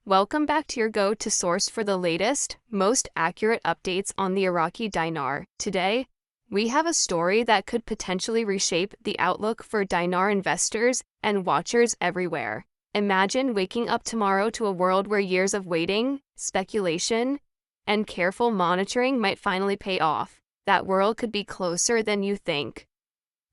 Welcome back to your go-to source for the latest, most accurate updates on the Iraqi dinar. Today, we have a story that could potentially reshape the outlook for dinar investors and watchers everywhere. Imagine waking up tomorrow to a world where years of waiting, speculation, and careful monitoring might finally pay off. That world could be closer than you think.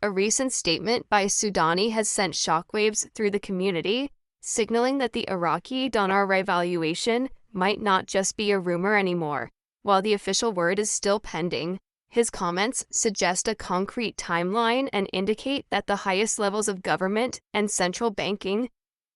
A recent statement by Sudani has sent shockwaves through the community, signaling that the Iraqi dinar revaluation might not just be a rumor anymore. While the official word is still pending, his comments suggest a concrete timeline and indicate that the highest levels of government and central banking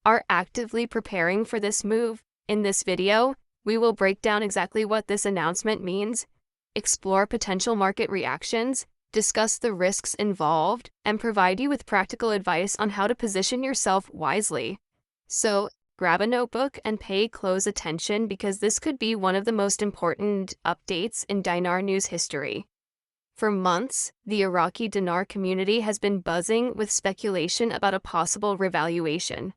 are actively preparing for this move. In this video, we will break down exactly what this announcement means, explore potential market reactions, discuss the risks involved, and provide you with practical advice on how to position yourself wisely. So, grab a notebook and pay close attention because this could be one of the most important updates in dinar news history. For months, the Iraqi dinar community has been buzzing with speculation about a possible revaluation.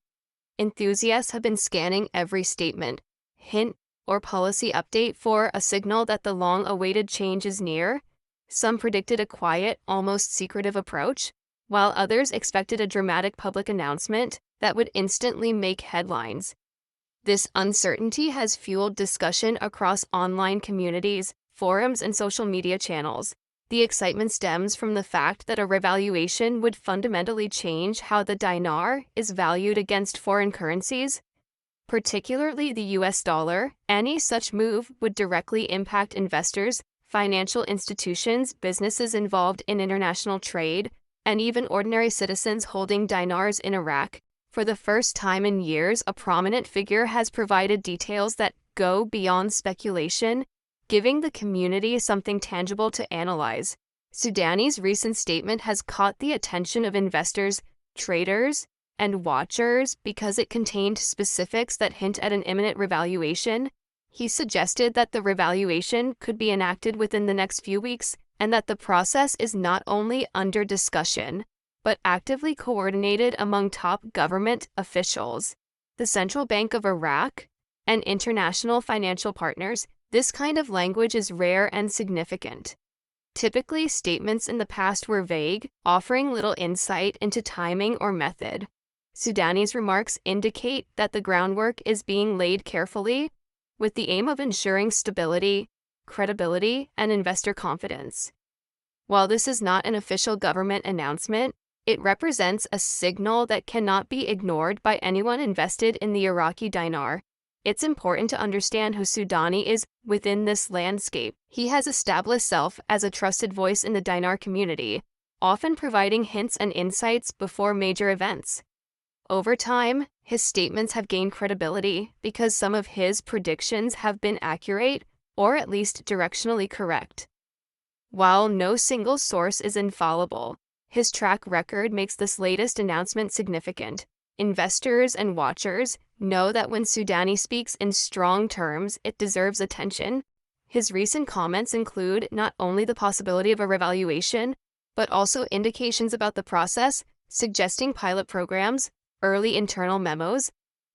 Enthusiasts have been scanning every statement, hint, or policy update for a signal that the long-awaited change is near. Some predicted a quiet, almost secretive approach, while others expected a dramatic public announcement that would instantly make headlines. This uncertainty has fueled discussion across online communities, forums, and social media channels. The excitement stems from the fact that a revaluation would fundamentally change how the dinar is valued against foreign currencies, particularly the US dollar. Any such move would directly impact investors, financial institutions, businesses involved in international trade, and even ordinary citizens holding dinars in Iraq. For the first time in years, a prominent figure has provided details that go beyond speculation, giving the community something tangible to analyze. Sudani's recent statement has caught the attention of investors, traders, and watchers because it contained specifics that hint at an imminent revaluation. He suggested that the revaluation could be enacted within the next few weeks and that the process is not only under discussion, but actively coordinated among top government officials, the Central Bank of Iraq, and international financial partners. This kind of language is rare and significant. Typically, statements in the past were vague, offering little insight into timing or method. Sudani's remarks indicate that the groundwork is being laid carefully, with the aim of ensuring stability, credibility, and investor confidence. While this is not an official government announcement, it represents a signal that cannot be ignored by anyone invested in the Iraqi dinar. It's important to understand who Sudani is within this landscape. He has established himself as a trusted voice in the dinar community, often providing hints and insights before major events. Over time, his statements have gained credibility because some of his predictions have been accurate or at least directionally correct. While no single source is infallible, his track record makes this latest announcement significant. Investors and watchers know that when Sudani speaks in strong terms, it deserves attention. His recent comments include not only the possibility of a revaluation, but also indications about the process, suggesting pilot programs, early internal memos,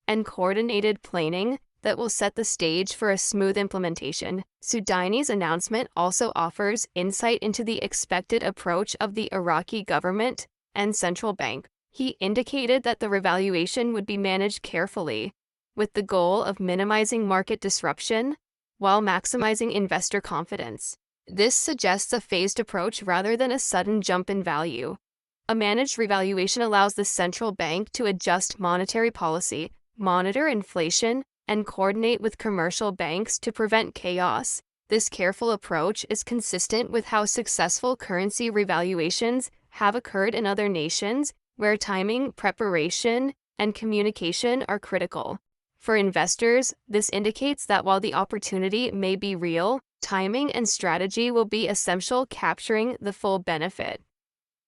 and coordinated planning that will set the stage for a smooth implementation. Sudani's announcement also offers insight into the expected approach of the Iraqi government and central bank. He indicated that the revaluation would be managed carefully, with the goal of minimizing market disruption while maximizing investor confidence. This suggests a phased approach rather than a sudden jump in value. A managed revaluation allows the central bank to adjust monetary policy, monitor inflation, and coordinate with commercial banks to prevent chaos. This careful approach is consistent with how successful currency revaluations have occurred in other nations, where timing, preparation, and communication are critical. For investors, this indicates that while the opportunity may be real, timing and strategy will be essential capturing the full benefit.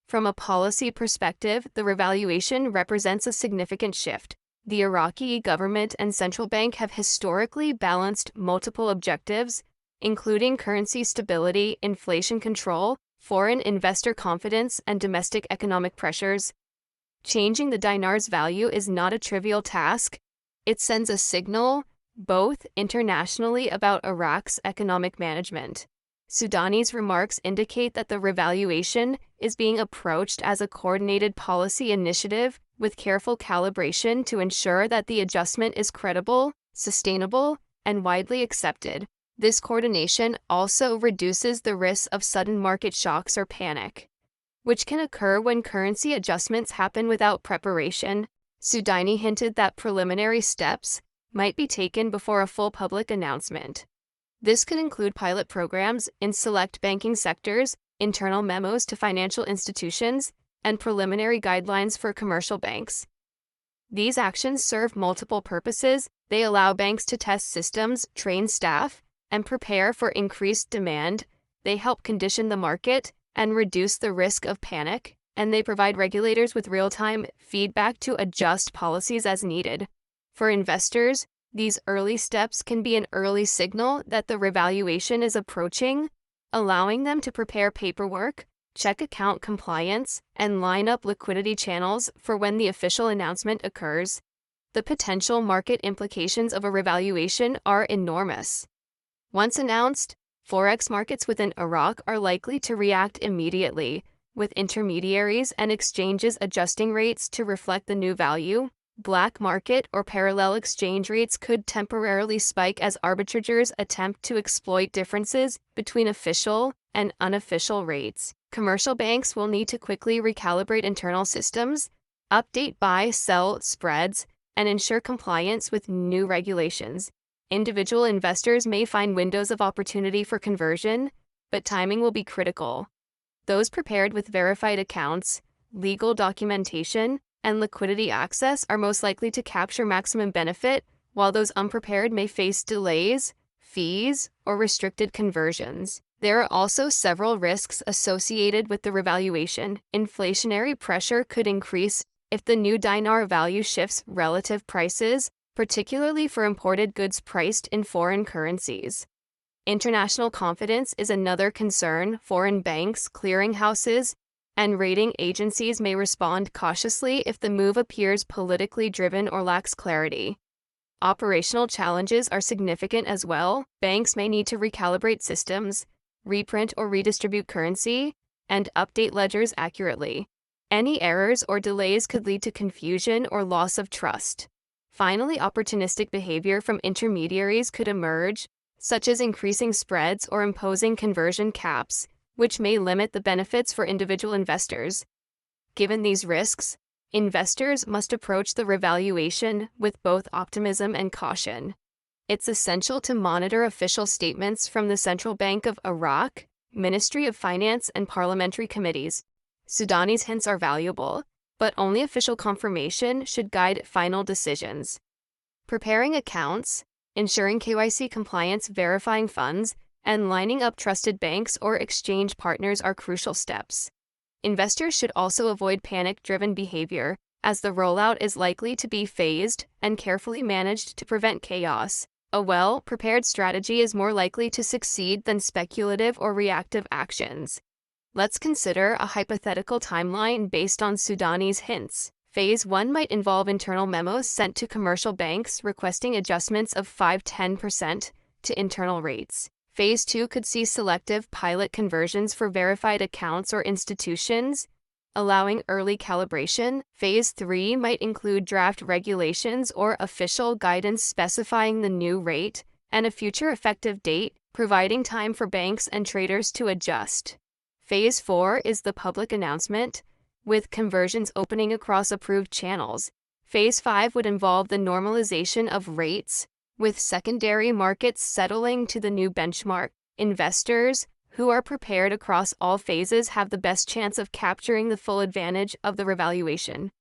From a policy perspective, the revaluation represents a significant shift. The Iraqi government and central bank have historically balanced multiple objectives, including currency stability, inflation control, foreign investor confidence, and domestic economic pressures. Changing the dinar's value is not a trivial task. It sends a signal both internationally about Iraq's economic management. Sudani's remarks indicate that the revaluation is being approached as a coordinated policy initiative with careful calibration to ensure that the adjustment is credible, sustainable, and widely accepted. This coordination also reduces the risk of sudden market shocks or panic, which can occur when currency adjustments happen without preparation. Sudani hinted that preliminary steps might be taken before a full public announcement. This could include pilot programs in select banking sectors, internal memos to financial institutions, and preliminary guidelines for commercial banks. These actions serve multiple purposes. They allow banks to test systems, train staff, and prepare for increased demand. They help condition the market and reduce the risk of panic, and they provide regulators with real-time feedback to adjust policies as needed. For investors, these early steps can be an early signal that the revaluation is approaching, allowing them to prepare paperwork, check account compliance, and line up liquidity channels for when the official announcement occurs. The potential market implications of a revaluation are enormous. Once announced, forex markets within Iraq are likely to react immediately, with intermediaries and exchanges adjusting rates to reflect the new value. Black market or parallel exchange rates could temporarily spike as arbitrageurs attempt to exploit differences between official and unofficial rates. Commercial banks will need to quickly recalibrate internal systems, update buy-sell spreads, and ensure compliance with new regulations. Individual investors may find windows of opportunity for conversion, but timing will be critical. Those prepared with verified accounts, legal documentation, and liquidity access are most likely to capture maximum benefit, while those unprepared may face delays, fees, or restricted conversions. There are also several risks associated with the revaluation. Inflationary pressure could increase if the new dinar value shifts relative prices, particularly for imported goods priced in foreign currencies. International confidence is another concern. Foreign banks, clearinghouses, and rating agencies may respond cautiously if the move appears politically driven or lacks clarity. Operational challenges are significant as well. Banks may need to recalibrate systems, reprint or redistribute currency, and update ledgers accurately. Any errors or delays could lead to confusion or loss of trust. Finally, opportunistic behavior from intermediaries could emerge, such as increasing spreads or imposing conversion caps, which may limit the benefits for individual investors. Given these risks, investors must approach the revaluation with both optimism and caution. It's essential to monitor official statements from the Central Bank of Iraq, Ministry of Finance, and parliamentary committees. Sudani's hints are valuable, but only official confirmation should guide final decisions. Preparing accounts, ensuring KYC compliance, verifying funds, and lining up trusted banks or exchange partners are crucial steps. Investors should also avoid panic-driven behavior, as the rollout is likely to be phased and carefully managed to prevent chaos. A well-prepared strategy is more likely to succeed than speculative or reactive actions. Let's consider a hypothetical timeline based on Sudani's hints. Phase 1 might involve internal memos sent to commercial banks requesting adjustments of 5–10% to internal rates. Phase 2 could see selective pilot conversions for verified accounts or institutions, allowing early calibration. Phase 3 might include draft regulations or official guidance specifying the new rate and a future effective date, providing time for banks and traders to adjust. Phase 4 is the public announcement, with conversions opening across approved channels. Phase 5 would involve the normalization of rates, with secondary markets settling to the new benchmark. Investors who are prepared across all phases have the best chance of capturing the full advantage of the revaluation.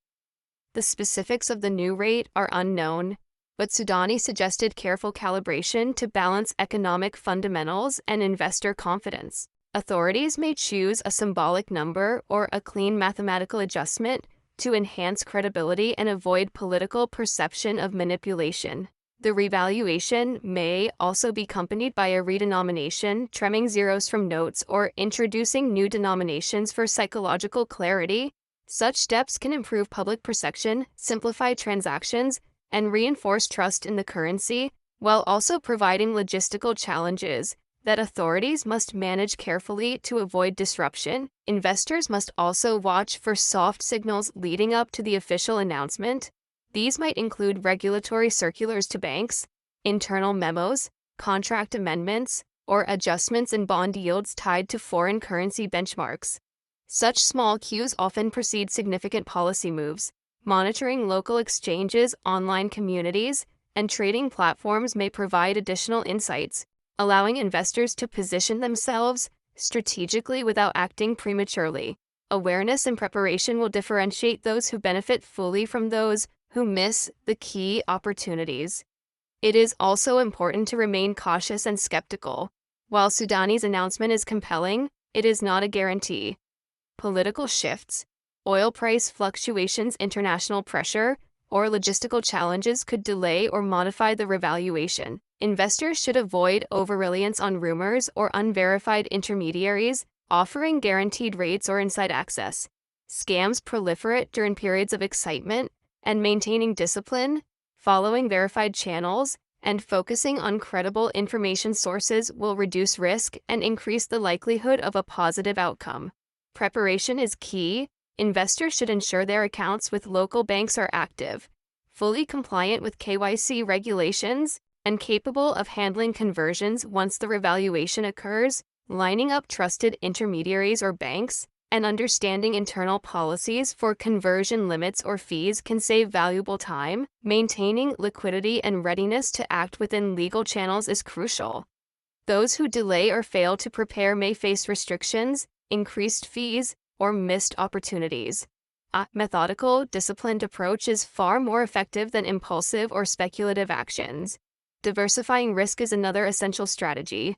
The specifics of the new rate are unknown, but Sudani suggested careful calibration to balance economic fundamentals and investor confidence. Authorities may choose a symbolic number or a clean mathematical adjustment to enhance credibility and avoid political perception of manipulation. The revaluation may also be accompanied by a redenomination, trimming zeros from notes, or introducing new denominations for psychological clarity. Such steps can improve public perception, simplify transactions, and reinforce trust in the currency, while also providing logistical challenges that authorities must manage carefully to avoid disruption. Investors must also watch for soft signals leading up to the official announcement. These might include regulatory circulars to banks, internal memos, contract amendments, or adjustments in bond yields tied to foreign currency benchmarks. Such small cues often precede significant policy moves. Monitoring local exchanges, online communities, and trading platforms may provide additional insights, allowing investors to position themselves strategically without acting prematurely. Awareness and preparation will differentiate those who benefit fully from those who miss the key opportunities. It is also important to remain cautious and skeptical. While Sudani's announcement is compelling, it is not a guarantee. Political shifts, oil price fluctuations, international pressure, or logistical challenges could delay or modify the revaluation. Investors should avoid over-reliance on rumors or unverified intermediaries offering guaranteed rates or inside access. Scams proliferate during periods of excitement, and maintaining discipline, following verified channels, and focusing on credible information sources will reduce risk and increase the likelihood of a positive outcome. Preparation is key. Investors should ensure their accounts with local banks are active, fully compliant with KYC regulations, and capable of handling conversions once the revaluation occurs. Lining up trusted intermediaries or banks and understanding internal policies for conversion limits or fees can save valuable time. Maintaining liquidity and readiness to act within legal channels is crucial. Those who delay or fail to prepare may face restrictions, increased fees, or missed opportunities. A methodical, disciplined approach is far more effective than impulsive or speculative actions. Diversifying risk is another essential strategy.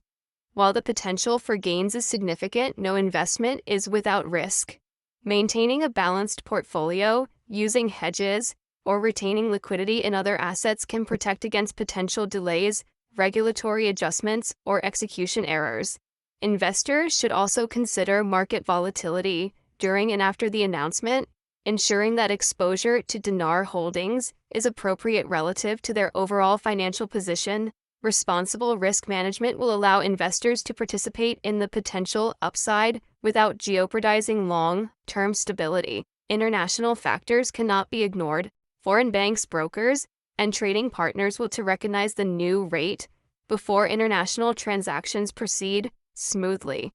While the potential for gains is significant, no investment is without risk. Maintaining a balanced portfolio, using hedges, or retaining liquidity in other assets can protect against potential delays, regulatory adjustments, or execution errors. Investors should also consider market volatility during and after the announcement, ensuring that exposure to dinar holdings is appropriate relative to their overall financial position. Responsible risk management will allow investors to participate in the potential upside without jeopardizing long-term stability. International factors cannot be ignored. Foreign banks, brokers, and trading partners will to recognize the new rate before international transactions proceed smoothly.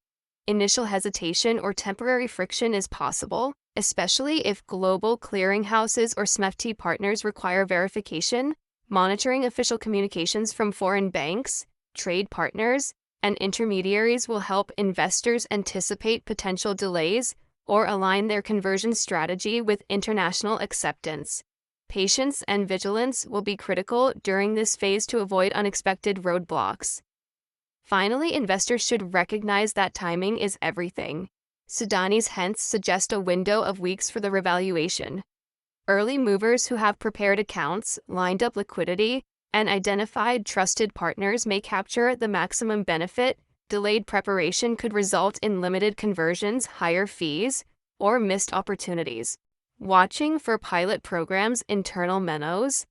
Initial hesitation or temporary friction is possible, especially if global clearinghouses or SMEFT partners require verification. Monitoring official communications from foreign banks, trade partners, and intermediaries will help investors anticipate potential delays or align their conversion strategy with international acceptance. Patience and vigilance will be critical during this phase to avoid unexpected roadblocks. Finally, investors should recognize that timing is everything. Sudani's hints suggest a window of weeks for the revaluation. Early movers who have prepared accounts, lined up liquidity, and identified trusted partners may capture the maximum benefit. Delayed preparation could result in limited conversions, higher fees, or missed opportunities. Watching for pilot programs, internal memos,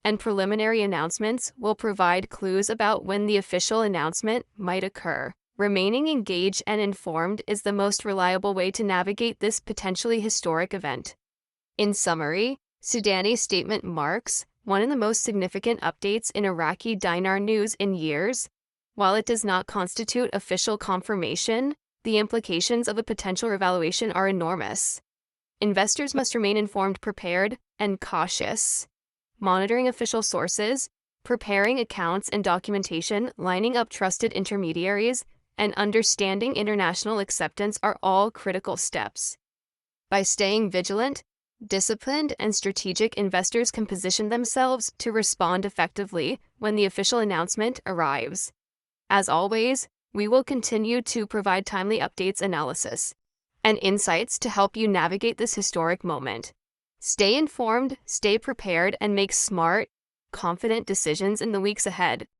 and preliminary announcements will provide clues about when the official announcement might occur. Remaining engaged and informed is the most reliable way to navigate this potentially historic event. In summary, Sudani's statement marks one of the most significant updates in Iraqi dinar news in years. While it does not constitute official confirmation, the implications of a potential revaluation are enormous. Investors must remain informed, prepared, and cautious. Monitoring official sources, preparing accounts and documentation, lining up trusted intermediaries, and understanding international acceptance are all critical steps. By staying vigilant, disciplined, and strategic, investors can position themselves to respond effectively when the official announcement arrives. As always, we will continue to provide timely updates, analysis, and insights to help you navigate this historic moment. Stay informed, stay prepared, and make smart, confident decisions in the weeks ahead.